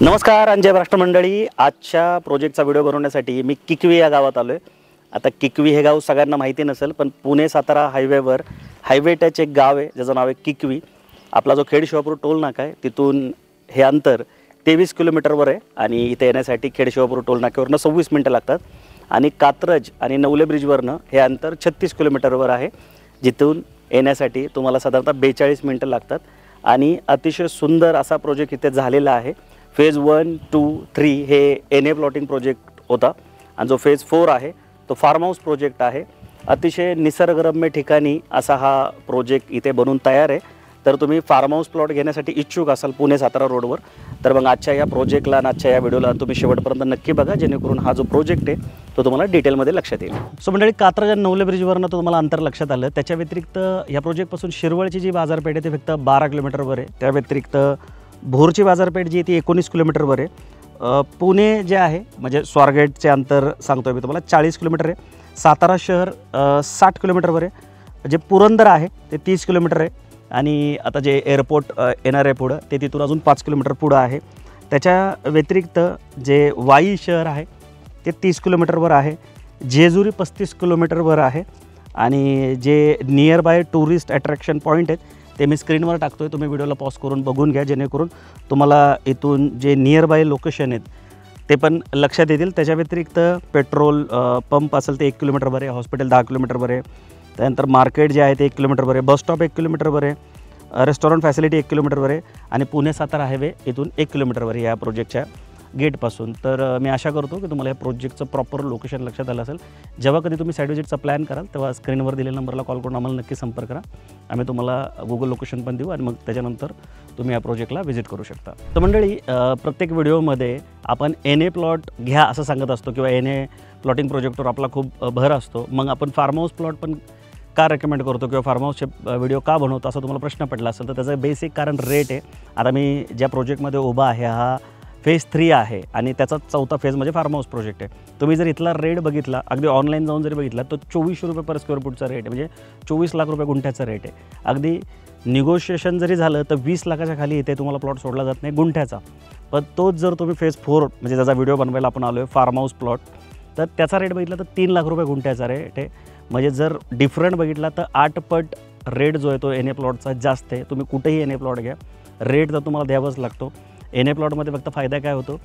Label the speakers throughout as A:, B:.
A: नमस्कार अंजय राष्ट्र मंडळी, आजच्या प्रोजेक्टचा व्हिडिओ बनवण्यासाठी मी किकवी या गावात आलो आहे। आता किकवी हे गाव सगळ्यांना माहिती नसेल, पण पुणे सातारा हायवेवर हायवे टच एक गाव आहे ज्याचं नाव आहे किकवी। आपला जो खेड शिवापूर टोल नाका आहे तिथून हे अंतर 23 किलोमीटरवर आहे आणि इथे येण्यासाठी खेड शिवापूर टोल नाक्यावरनं 26 मिनिटं लागतात आणि कात्रज आणि नवले ब्रिजवरनं हे अंतर 36 किलोमीटरवर आहे, जिथून येण्यासाठी तुम्हाला साधारणतः 42 मिनिटं लागतात। आणि अतिशय सुंदर असा प्रोजेक्ट इथे झालेला आहे। फेज 1, 2, 3 हे एनए प्लॉटिंग प्रोजेक्ट होता आणि जो फेज 4 आहे तो फार्म हाऊस प्रोजेक्ट आहे। अतिशय निसर्गरम्य ठिकाणी असा हा प्रोजेक्ट इथे बनून तयार आहे। तर तुम्ही फार्म हाऊस प्लॉट घेण्यासाठी इच्छुक असाल पुणे सातारा रोडवर, तर मग आजच्या या प्रोजेक्टला आणि आजच्या या व्हिडिओला तुम्ही शेवटपर्यंत नक्की बघा, जेणेकरून हा जो प्रोजेक्ट आहे तो तुम्हाला डिटेलमध्ये लक्षात येईल। सो मंडळी, कात्रज आणि नवले ब्रिजवरनं तो तुम्हाला अंतर लक्षात आलं। त्याच्या व्यतिरिक्त या प्रोजेक्टपासून शिरवळची जी बाजारपेठ आहे ती फक्त 12 किलोमीटरवर आहे। त्या व्यतिरिक्त भोरची बाजारपेठ जी आहे ती 19 किलोमीटरवर आहे। पुणे जे आहे म्हणजे स्वारगेटचे अंतर सांगतोय मी तुम्हाला 40 किलोमीटर आहे। सातारा शहर 60 किलोमीटरवर आहे। जे पुरंदर आहे ते 30 किलोमीटर आहे आणि आता जे एअरपोर्ट येणार आहे पुढं ते तिथून अजून 5 किलोमीटर पुढं आहे। त्याच्या व्यतिरिक्त जे वाई शहर आहे ते 30 किलोमीटरवर आहे। जेजुरी 35 किलोमीटरवर आहे आणि जे near by tourist attraction point आहेत ते मी स्क्रीनवर टाकतो आहे, तुम्ही व्हिडिओला पॉज करून बघून घ्या, जेणेकरून तुम्हाला इथून जे नियर बाय लोकेशन आहेत ते पण लक्षात येतील। त्याच्या व्यतिरिक्त पेट्रोल पंप असेल ते 1 किलोमीटरवर आहे, हॉस्पिटल 10 किलोमीटरवर आहे, त्यानंतर मार्केट जे आहे ते 1 किलोमीटरवर आहे, बस स्टॉप 1 किलोमीटरवर आहे, रेस्टॉरंट फॅसिलिटी 1 किलोमीटरवर आहे आणि पुणे सातारा हायवे इथून 1 किलोमीटरवर आहे या प्रोजेक्टच्या गेटपासून। तर मी आशा करतो की तुम्हाला या प्रोजेक्टचं प्रॉपर लोकेशन लक्षात आलं असेल। जेव्हा कधी तुम्ही साईट व्हिजिटचा प्लॅन कराल तेव्हा स्क्रीनवर दिलेल्या नंबरला कॉल करून आम्हाला नक्की संपर्क करा, आम्ही तुम्हाला गुगल लोकेशन पण देऊ आणि मग त्याच्यानंतर तुम्ही या प्रोजेक्टला व्हिजिट करू शकता। तर मंडळी, प्रत्येक व्हिडिओमध्ये आपण एनए प्लॉट घ्या असं सांगत असतो किंवा एनए प्लॉटिंग प्रोजेक्टवर आपला खूप भर असतो, मग आपण फार्म हाऊस प्लॉट पण का रेकमेंड करतो किंवा फार्म हाऊसचे व्हिडिओ का बनवतो असं तुम्हाला प्रश्न पडला असेल, तर त्याचं बेसिक कारण रेट आहे। आता मी ज्या प्रोजेक्टमध्ये उभा आहे हा फेज 3 आहे आणि त्याचा 4था फेज म्हणजे फार्म हाऊस प्रोजेक्ट आहे। तुम्ही जर इथला रेट बघितला, अगदी ऑनलाईन जाऊन जरी बघितला, तो 2400 रुपये पर स्क्वेअर फूटचा रेट आहे, म्हणजे 24 लाख रुपये गुंठ्याचा रेट आहे। अगदी निगोशिएशन जरी झालं तर 20 लाखाच्या खाली इथे तुम्हाला प्लॉट सोडला जात नाही गुंठ्याचा। पण तोच जर तुम्ही फेज 4 म्हणजे त्याचा व्हिडिओ बनवायला आपण आलो आहे फार्म हाऊस प्लॉट, तर त्याचा रेट बघितला तर 3 लाख रुपये गुंठ्याचा रेट आहे। म्हणजे जर डिफरंट बघितला तर 8 पट रेट जो आहे तो एनए प्लॉटचा जास्त आहे। तुम्ही कुठेही एनए प्लॉट घ्या, रेट तर तुम्हाला द्यावाच लागतो। एनए प्लॉटमध्ये फक्त फायदा काय होतो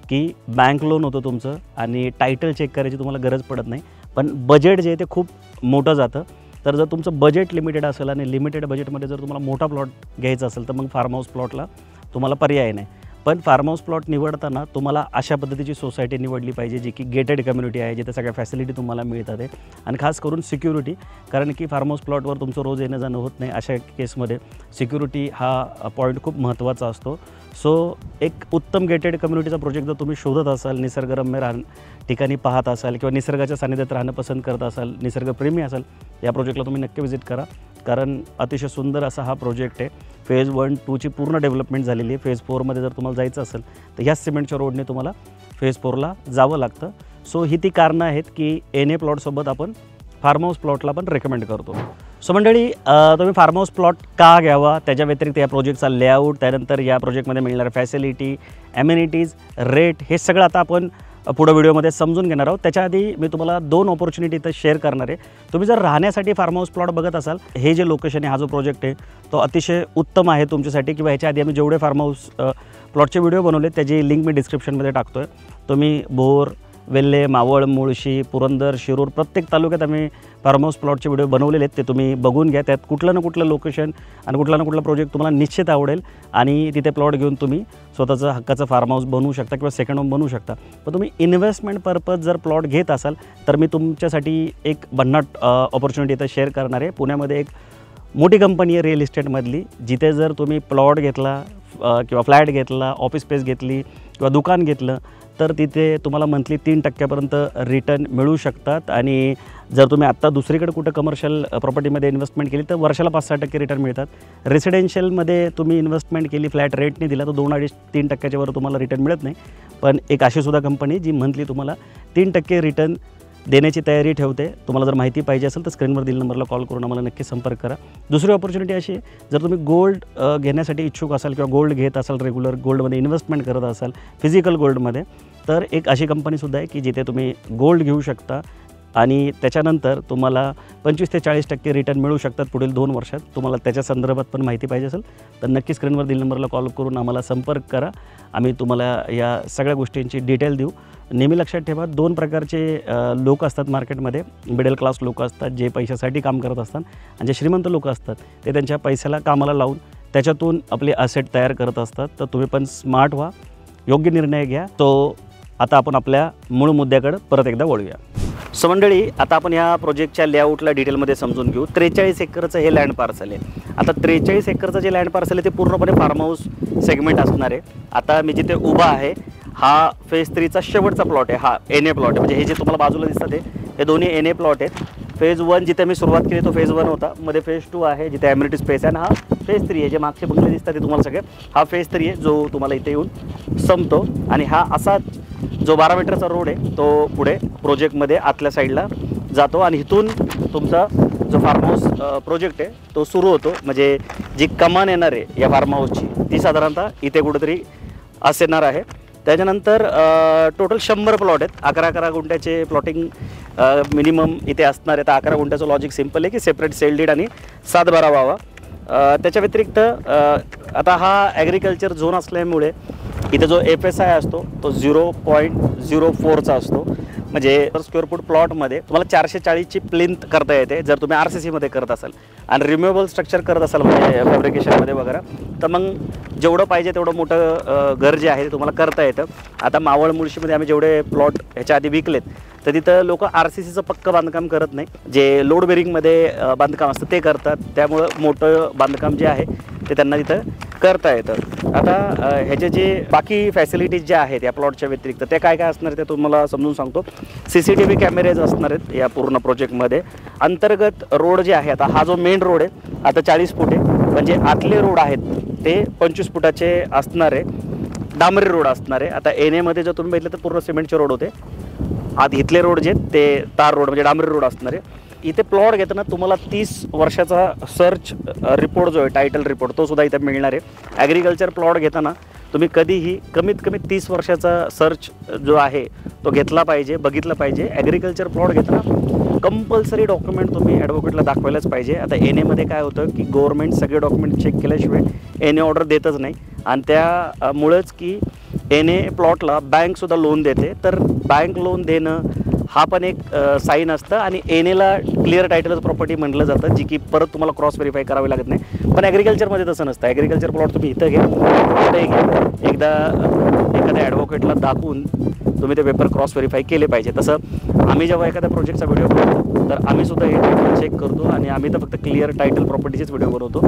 A: की बँक लोन होतं तुमचं आणि टायटल चेक करायची तुम्हाला गरज पडत नाही, पण बजेट जे आहे ते खूप मोठं जातं। तर जर तुमचं बजेट लिमिटेड असेल आणि लिमिटेड बजेटमध्ये जर तुम्हाला मोठा प्लॉट घ्यायचा असेल तर मग फार्म हाऊस प्लॉटला तुम्हाला पर्याय नाही। पण फार्म हाऊस प्लॉट निवडताना तुम्हाला अशा पद्धतीची सोसायटी निवडली पाहिजे जी की गेटेड कम्युनिटी आहे, जिथे सगळ्या फॅसिलिटी तुम्हाला मिळतात आहे आणि खास करून सिक्युरिटी, कारण की फार्म हाऊस प्लॉटवर तुमचं रोज येणं जाणं होत नाही, अशा केसमध्ये सिक्युरिटी हा पॉईंट खूप महत्त्वाचा असतो। सो एक उत्तम गेटेड कम्युनिटीचा प्रोजेक्ट जर तुम्ही शोधत असाल, निसर्गरम्य ठिकाणी पाहत असाल किंवा निसर्गाच्या सानिध्यात राहणं पसंत करत असाल, निसर्गप्रेमी असाल, या प्रोजेक्टला तुम्ही नक्की व्हिजिट करा, कारण अतिशय सुंदर असा हा प्रोजेक्ट आहे। फेज 1, 2ची पूर्ण डेव्हलपमेंट झालेली आहे। फेज 4मध्ये जर तुम्हाला जायचं असेल तर ह्याच सिमेंटच्या रोडने तुम्हाला फेज 4ला जावं लागतं। सो ही ती कारणं आहेत की एनए प्लॉटसोबत आपण फार्म हाऊस प्लॉटला पण रेकमेंड करतो। सो मंडळी, तुम्ही फार्म हाऊस प्लॉट का घ्यावा, त्याच्या व्यतिरिक्त या प्रोजेक्टचा लेआउट, त्यानंतर या प्रोजेक्टमध्ये मिळणाऱ्या फॅसिलिटी, ॲम्युनिटीज, रेट, हे सगळं आता आपण पुढं व्हिडिओमध्ये समजून घेणार आहोत। त्याच्या आधी मी तुम्हाला 2 ऑपॉर्च्युनिटी इथं शेअर करणार आहे। तुम्ही जर राहण्यासाठी फार्म हाऊस प्लॉट बघत असाल, हे जे लोकेशन आहे, हा जो प्रोजेक्ट आहे तो अतिशय उत्तम आहे तुमच्यासाठी, किंवा ह्याच्या आधी आम्ही जेवढे फार्म हाऊस प्लॉटचे व्हिडिओ बनवले त्याची लिंक मी डिस्क्रिप्शनमध्ये टाकतो आहे। तुम्ही भोर, वेल्हे, मावळ, मुळशी, पुरंदर, शिरूर प्रत्येक तालुक्यात आम्ही फार्म हाऊस प्लॉटचे व्हिडिओ बनवलेले आहेत, ते तुम्ही बघून घ्या। त्यात कुठलं ना कुठलं लोकेशन आणि कुठला ना कुठला प्रोजेक्ट तुम्हाला निश्चित आवडेल आणि तिथे प्लॉट घेऊन तुम्ही स्वतःचं हक्काचं फार्म हाऊस बनवू शकता किंवा सेकंड होम बनवू शकता। पण तुम्ही इन्व्हेस्टमेंट पर्पज जर प्लॉट घेत असाल तर मी तुमच्यासाठी एक भन्नाट ऑपॉर्च्युनिटी इथं शेअर करणार आहे। पुण्यामध्ये एक मोठी कंपनी आहे रिअल इस्टेटमधली, जिथे जर तुम्ही प्लॉट घेतला किंवा फ्लॅट घेतला, ऑफिस स्पेस घेतली किंवा दुकान घेतलं तर तिथे तुम्हाला मंथली 3% रिटर्न मिळू शकतात। आणि जर तुम्ही आत्ता दुसरीकडे कुठं कमर्शियल प्रॉपर्टीमध्ये इन्व्हेस्टमेंट केली तर वर्षाला 5-6% रिटर्न मिळतात। रेसिडेन्शियलमध्ये तुम्ही इन्व्हेस्टमेंट केली, फ्लॅट रेटने दिला तर 2-2.5-3% वर तुम्हाला रिटर्न मिळत नाही। पण एक अशी सुद्धा कंपनी जी मंथली तुम्हाला 3% रिटर्न देण्याची तयारी ठेवते. तुम्हाला जर माहिती पाहिजे असेल तर स्क्रीनवर दिलेल्या नंबरला कॉल करून आम्हाला नक्की संपर्क करा. दुसरी ऑपॉर्च्युनिटी अशी आहे, जर तुम्ही गोल्ड घेण्यासाठी इच्छुक असाल किंवा गोल्ड घेत असाल, रेग्युलर गोल्डमध्ये इन्व्हेस्टमेंट करत असाल, फिजिकल गोल्डमध्ये, तर एक अशी कंपनीसुद्धा आहे की जिथे तुम्ही गोल्ड घेऊ शकता आणि त्याच्यानंतर तुम्हाला 25 ते 40% रिटर्न मिळू शकतात पुढील 2 वर्षात. तुम्हाला त्याच्या संदर्भात पण माहिती पाहिजे असेल तर नक्की स्क्रीनवर दिलेल्या नंबरला कॉल करून आम्हाला संपर्क करा. आम्ही तुम्हाला या सगळ्या गोष्टींची डिटेल देऊ. नेहमी लक्षात ठेवा, 2 प्रकारचे लोक असतात मार्केटमध्ये. मिडल क्लास लोक असतात जे पैशासाठी काम करत असतात आणि जे श्रीमंत लोक असतात ते त्यांच्या पैशाला कामाला लावून त्याच्यातून आपले ॲसेट तयार करत असतात. तर तुम्ही पण स्मार्ट व्हा, योग्य निर्णय घ्या. तो आता आपण आपल्या मूळ मुद्द्याकडे परत एकदा वळूया. सो मंडळी, आता आपण ह्या प्रोजेक्टच्या लेआउटला डिटेलमध्ये समजून घेऊ. 43 एकरचं हे लँड पार्सल आहे. आता 43 एकरचं जे लँड पार्सल आहे ते पूर्णपणे फार्म हाऊस सेगमेंट असणार आहे. आता मी जिथे उभा आहे हा फेज 3चा शेवटचा प्लॉट आहे. हा NA प्लॉट आहे. म्हणजे हे जे तुम्हाला बाजूला दिसतात हे दोन्ही NA प्लॉट आहेत. फेज 1 जिथे मी सुरुवात केली तो फेज 1 होता. मध्ये फेज 2 आहे जिथे ॲम्युनिटी स्पेस आहे. आणि हा फेज 3 आहे. जे मागचे बंगले दिसतात ते तुम्हाला सगळे, हा फेज 3 आहे जो तुम्हाला इथे येऊन संपतो. आणि हा असा जो 12 मीटरचा रोड आहे तो पुढे प्रोजेक्टमध्ये आतल्या साईडला जातो आणि इथून तुमचा जो फार्म हाऊस प्रोजेक्ट आहे तो सुरू होतो. म्हणजे जी कमान येणार आहे या फार्म हाऊसची ती साधारणतः इथे कुठेतरी असणार आहे. त्याच्यानंतर टोटल 100 प्लॉट आहेत. 11 गुंठ्याचे प्लॉटिंग मिनिमम इथे असणार आहे. तर 11 गुंठ्याचं लॉजिक सिम्पल आहे की सेपरेट सेल डीड आणि 7/12 व्हावा. त्याच्या व्यतिरिक्त आता हा ॲग्रिकल्चर झोन असल्यामुळे इथे जो FSI असतो तो 0.04चा असतो. म्हणजे पर स्क्वेअर फूट प्लॉटमध्ये तुम्हाला 440ची प्लिंथ करता येते जर तुम्ही RCCमध्ये करत असाल. आणि रिम्युएबल स्ट्रक्चर करत असाल म्हणजे फॅब्रिकेशनमध्ये वगैरे, तर मग जेवढं पाहिजे तेवढं मोठं घर जे आहे ते तुम्हाला करता येतं. आता मावळ मुळशीमध्ये आम्ही जेवढे प्लॉट ह्याच्या आधी विकलेत तर तिथं लोक RCCचं पक्कं बांधकाम करत नाही. जे लोड बेरिंगमध्ये बांधकाम असतं ते करतात. त्यामुळं मोठं बांधकाम जे आहे ते त्यांना तिथं करता येतं. आता ह्याचे जे बाकी फॅसिलिटीज ज्या आहेत या प्लॉटच्या व्यतिरिक्त ते काय काय असणार ते तुम्हाला समजून सांगतो. CCTV कॅमेरेज असणार आहेत या पूर्ण प्रोजेक्टमध्ये. अंतर्गत रोड जे आहे, आता हा जो मेन रोड आहे आता 40 फूट आहे. म्हणजे आतले रोड आहेत ते 25 फुटाचे असणार आहे. डांबरी रोड असणार आहे. आता NAमध्ये जर तुम्ही बघितलं तर पूर्ण सिमेंटचे रोड होते. आत इथले रोड जे आहेत ते तार रोड म्हणजे डांबरी रोड असणार आहे. इथे प्लॉट घेताना तुम्हाला 30 वर्षाचा सर्च रिपोर्ट जो आहे, टायटल रिपोर्ट, तो सुद्धा इथे मिळणार आहे. ॲग्रिकल्चर प्लॉट घेताना तुम्ही कधीही कमीत कमी 30 वर्षाचा सर्च जो आहे तो घेतला पाहिजे, बघितला पाहिजे. ॲग्रिकल्चर प्लॉट घेताना कंपल्सरी डॉक्युमेंट तुम्ही ॲडव्होकेटला दाखवायलाच पाहिजे. आता NAमध्ये काय होतं की गव्हर्नमेंट सगळे डॉक्युमेंट चेक केल्याशिवाय NA ऑर्डर देतच नाही. आणि त्यामुळंच की NA प्लॉटला बँकसुद्धा लोन देते. तर बँक लोन देणं हा पण एक साईन असतं. आणि NAला क्लिअर टायटल प्रॉपर्टी म्हटलं जातं, जी की परत तुम्हाला क्रॉस व्हेरीफाय करावी लागत नाही. पण ॲग्रिकल्चरमध्ये तसं नसतं. ॲग्रिकल्चर प्लॉट तुम्ही इथं घ्या, इथंही घ्या, एकदा एखाद्या ॲडव्होकेटला दाखवून तुम्ही ते पेपर क्रॉस व्हेरीफाय केले पाहिजे. तसं आम्ही जेव्हा एखाद्या प्रोजेक्टचा व्हिडिओ बनवतो तर आम्हीसुद्धा हे टायटल चेक करतो आणि आम्ही तर फक्त क्लिअर टायटल प्रॉपर्टीचेच व्हिडिओ बनवतो.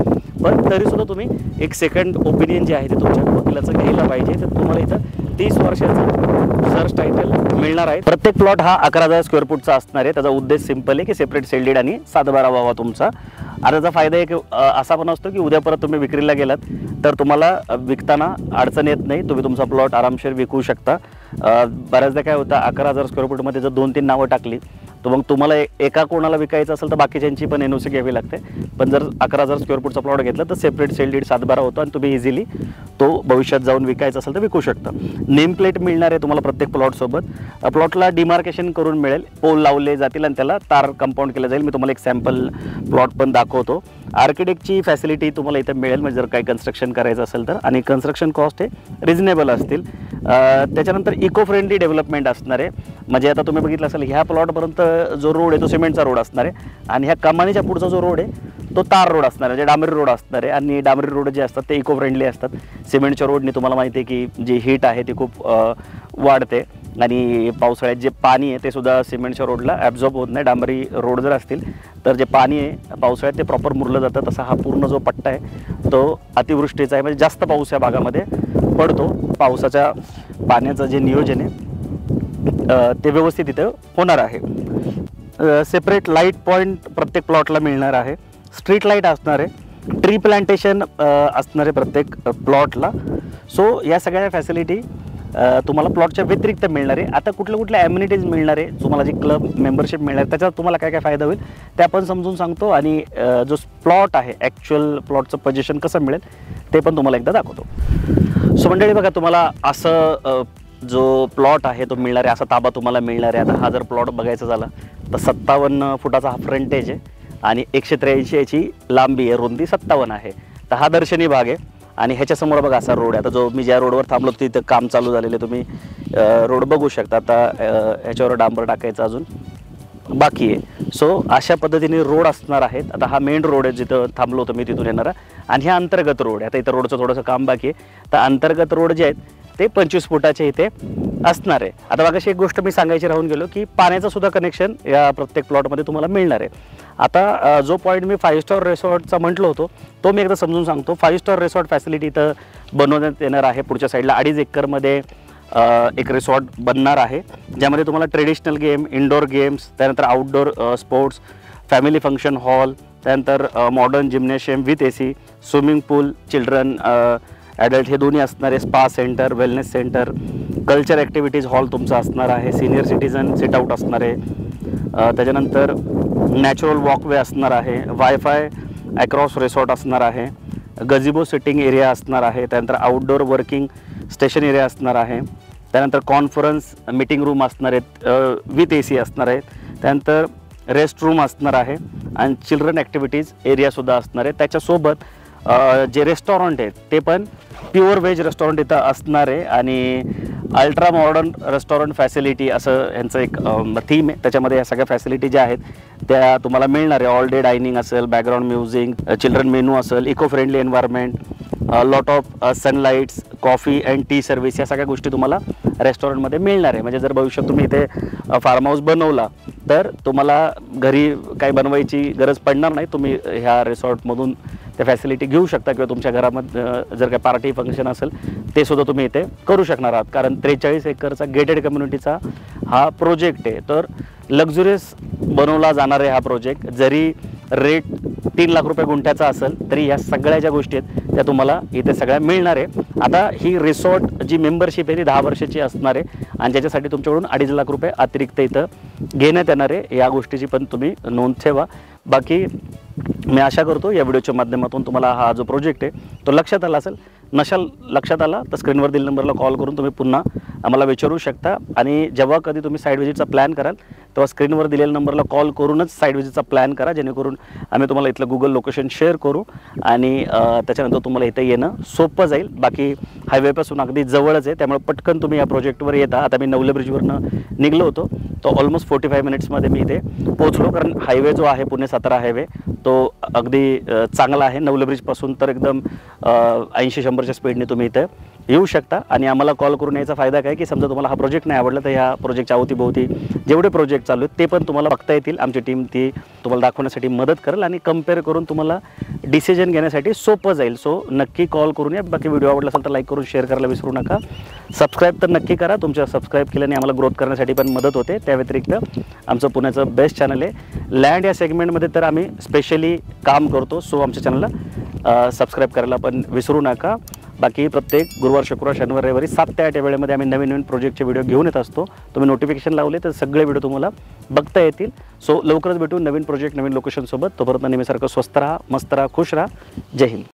A: पण तरीसुद्धा तुम्ही एक सेकंड ओपिनियन जे आहे ते तुमच्या वकिलाचं घ्यायला पाहिजे. तर तुम्हाला इथं 30 वर्षाचं सर्च टायटल मिळणार आहे. प्रत्येक प्लॉट हा 11,000 स्क्वेअर फूटचा असणार आहे. त्याचा उद्देश सिंपल आहे की सेपरेट सेल डीड आणि 7/12 व्हावा तुमचा. आता त्याचा फायदा एक असा पण असतो की उद्या परत तुम्ही विक्रीला गेलात तर तुम्हाला विकताना अडचण येत नाही. तुम्ही तुमचा प्लॉट आरामशीर विकू शकता. बऱ्याचदा काय होतं 11,000 स्क्वेअर फूटमध्ये जर 2-3 नावं टाकली तर मग तुम्हाला एका कोणाला विकायचं असेल तर बाकीच्यांची पण NOC घ्यावी लागते. पण जर 11,000 स्क्वेअर फूटचा प्लॉट घेतला तर सेपरेट सेल डीड 7/12 होतो आणि तुम्ही इझिली तो भविष्यात जाऊन विकायचा असेल तर विकू शकता. नेम प्लेट मिळणार आहे तुम्हाला प्रत्येक प्लॉटसोबत. प्लॉटला डिमार्केशन करून मिळेल, पोल लावले जातील आणि त्याला तार कंपाऊंड केलं जाईल. मी तुम्हाला एक सॅम्पल प्लॉट पण दाखवतो. आर्किटेक्टची फॅसिलिटी तुम्हाला इथं मिळेल म्हणजे जर काही कन्स्ट्रक्शन करायचं असेल तर. आणि कन्स्ट्रक्शन कॉस्ट हे रिजनेबल असतील. त्याच्यानंतर इको फ्रेंडली डेव्हलपमेंट असणार आहे. म्हणजे आता तुम्ही बघितलं असेल ह्या प्लॉटपर्यंत जो रोड आहे तो सिमेंटचा रोड असणार आहे आणि ह्या कमानीच्या पुढचा जो रोड आहे तो तार रोड असणार आहे, म्हणजे डांबरी रोड असणार आहे. आणि डांबरी रोड जे असतात ते इको फ्रेंडली असतात. सिमेंटच्या रोडने तुम्हाला माहिती आहे की जी हीट आहे ती खूप वाढते आणि पावसाळ्यात जे पाणी आहे ते सुद्धा सिमेंटच्या रोडला ॲब्झॉर्ब होत नाही. डांबरी रोड जर असतील तर जे पाणी आहे पावसाळ्यात ते प्रॉपर मुरलं जातं. तसा हा पूर्ण जो पट्टा आहे तो अतिवृष्टीचा आहे, म्हणजे जास्त पाऊस या भागामध्ये पडतो. पावसाच्या पाण्याचं जे नियोजन आहे ते व्यवस्थित इथं होणार आहे. सेपरेट लाईट पॉईंट प्रत्येक प्लॉटला मिळणार आहे. स्ट्रीट लाईट असणार आहे. ट्री प्लांटेशन असणार आहे प्रत्येक प्लॉटला. सो या सगळ्या फॅसिलिटी तुम्हाला प्लॉटच्या व्यतिरिक्त मिळणार आहे. आता कुठल्या ॲम्युनिटीज मिळणार आहे, तुम्हाला जी क्लब मेंबरशिप मिळणार आहे, त्याच्यात तुम्हाला काय काय फायदा होईल ते आपण समजून सांगतो. आणि जो प्लॉट आहे ॲक्च्युअल प्लॉटचं पोझिशन कसं मिळेल ते पण तुम्हाला एकदा दाखवतो. सो मंडळी बघा, तुम्हाला असं जो प्लॉट आहे तो मिळणार आहे, असा ताबा तुम्हाला मिळणार आहे. आता हा जर प्लॉट बघायचा झाला तर 57 फुटाचा हा फ्रंटेज आहे आणि 183 याची लांबी आहे, रुंदी 57 आहे. तर हा दर्शनी भाग आहे आणि ह्याच्यासमोर बघा असा रोड आहे. आता जो मी ज्या रोडवर थांबलो तिथं काम चालू झालेलं तुम्ही रोड बघू शकता. आता ह्याच्यावर डांबर टाकायचं अजून बाकी आहे. सो अशा पद्धतीने रोड असणार आहेत. आता हा मेन रोड आहे जिथं थांबलो होतो मी, तिथून येणारा. आणि हा अंतर्गत रोड आहे. आता इथं रोडचं थोडंसं काम बाकी आहे. तर अंतर्गत रोड जे आहेत ते 25 फुटाचे इथे असणार आहे. आता बघा, एक गोष्ट मी सांगायची राहून गेलो की पाण्याचं सुद्धा कनेक्शन या प्रत्येक प्लॉटमध्ये तुम्हाला मिळणार आहे. आता जो पॉईंट मी 5 स्टार रिसॉर्टचा म्हटलो होतो तो मी एकदा समजून सांगतो. 5 स्टार रिसॉर्ट फॅसिलिटी इथं बनवण्यात येणार आहे. पुढच्या साईडला 2.5 एकरमध्ये एक रिसॉर्ट बनणार आहे, ज्यामध्ये तुम्हाला ट्रेडिशनल गेम, इंडोर गेम्स, त्यानंतर outdoor sports, family function hall, त्यानंतर modern gymnasium with AC, swimming pool, children adult हे दोन्ही असणार आहे, spa centre, wellness centre, culture activities hall तुमचा असणार आहे, सिनियर सिटीजन सिट आउट असणार आहे, त्याच्यानंतर नॅचरल वॉकवे असणार आहे, वायफाय ॲक्रॉस रिसॉर्ट असणार आहे, गझिबो सिटिंग एरिया असणार आहे, त्यानंतर आउटडोर वर्किंग स्टेशन एरिया असणार आहे, त्यानंतर कॉन्फरन्स मीटिंग रूम असणार आहेत विथ AC असणार आहेत, त्यानंतर रेस्ट रूम असणार आहे आणि चिल्ड्रन ॲक्टिव्हिटीज एरियासुद्धा असणार आहे. त्याच्यासोबत जे रेस्टॉरंट आहेत ते पण प्युअर व्हेज रेस्टॉरंट इथं असणार आहे आणि अल्ट्रा मॉडर्न रेस्टॉरंट फॅसिलिटी असं यांचं एक थीम आहे. त्याच्यामध्ये या सगळ्या फॅसिलिटी ज्या आहेत त्या तुम्हाला मिळणार आहे. ऑल डे डायनिंग असेल, बॅकग्राऊंड म्युझिक, चिल्ड्रन मेनू असेल, eco friendly environment, lot of sunlights, coffee and tea service, या सगळ्या गोष्टी तुम्हाला रेस्टॉरंटमध्ये मिळणार आहे. म्हणजे जर भविष्यात तुम्ही इथे फार्म हाऊस बनवला तर तुम्हाला घरी काही बनवायची गरज पडणार नाही. तुम्ही ह्या रिसॉर्टमधून त्या फॅसिलिटी घेऊ शकता किंवा तुमच्या घरामध्ये जर काही पार्टी फंक्शन असेल ते सुद्धा तुम्ही इथे करू शकणार आहात. कारण 43 एकरचा गेटेड कम्युनिटीचा हा प्रोजेक्ट आहे. तर लक्झुरियस बनवला जाणार आहे हा प्रोजेक्ट. जरी रेट 3 लाख रुपये गुंठ्याचा असेल तरी ह्या सगळ्या ज्या गोष्टी आहेत त्या तुम्हाला इथे सगळ्या मिळणार आहे. आता ही रिसॉर्ट जी मेंबरशिप आहे ती 10 वर्षाची असणार आहे आणि ज्याच्यासाठी तुमच्याकडून 2.5 लाख रुपये अतिरिक्त इथं घेण्यात येणार आहे. या गोष्टीची पण तुम्ही नोंद ठेवा. बाकी मी आशा करतो या व्हिडिओच्या माध्यमातून तुम्हाला हा जो प्रोजेक्ट आहे तो लक्षात आला असेल. नशाल लक्षात आला तर स्क्रीनवर दिलेल्या नंबरला कॉल करून तुम्ही पुन्हा आम्हाला विचारू शकता. आणि जेव्हा कधी तुम्ही साईड व्हिजिटचा प्लॅन कराल तेव्हा स्क्रीनवर दिलेल्या नंबरला कॉल करूनच साईड व्हिजिटचा प्लॅन करा, जेणेकरून आम्ही तुम्हाला इथलं गुगल लोकेशन शेअर करू आणि त्याच्यानंतर तुम्हाला इथं येणं सोपं जाईल. बाकी हायवेपासून अगदी जवळच आहे, त्यामुळे पटकन तुम्ही या प्रोजेक्टवर येता. आता मी नवले ब्रिजवरनं निघलो होतो तो ऑलमोस्ट 45 मिनिट्समध्ये मी इथे पोहोचलो. कारण हायवे जो आहे पुणे सातारा हायवे तो अगदी चांगला आहे. नवले ब्रिजपासून तर एकदम 80-100च्या स्पीडने तुम्ही इथे येऊ शकता. आणि आम्हाला कॉल करून यायचा फायदा काय की समजा तुम्हाला हा प्रोजेक्ट नाही आवडला तर ह्या प्रोजेक्टच्या अवतीभोवती जेवढे प्रोजेक्ट चालू आहेत ते पण तुम्हाला बघता येतील. आमची टीम ती तुम्हाला दाखवण्यासाठी मदत करेल आणि कम्पेअर करून तुम्हाला डिसिजन घेण्यासाठी सोपं जाईल. सो नक्की कॉल करून या. बाकी व्हिडिओ आवडला असेल तर लाईक करून शेअर करायला विसरू नका. सबस्क्राईब तर नक्की करा. तुमच्या सबस्क्राईब केल्याने आम्हाला ग्रोथ करण्यासाठी पण मदत होते. त्या व्यतिरिक्त आमचं पुण्याचं बेस्ट चॅनल आहे लँड या सेगमेंटमध्ये तर आम्ही स्पेशली काम करतो. सो आमच्या चॅनलला सबस्क्राईब करायला पण विसरू नका. बाकी प्रत्येक गुरुवार, शुक्रवार, शनिवार, रविवारी 7 ते 8 या वेळेमध्ये आम्ही नवीन प्रोजेक्टचे व्हिडिओ घेऊन येत असतो. तुम्ही नोटिफिकेशन लावले तर सगळे व्हिडिओ तुम्हाला बघता येतील. सो लवकरच भेटू नवीन प्रोजेक्ट, नवीन लोकेशनसोबत. तोपर्यंत नेहमीसारखं स्वस्त राहा, मस्त राहा, खुश राहा. जय हिंद.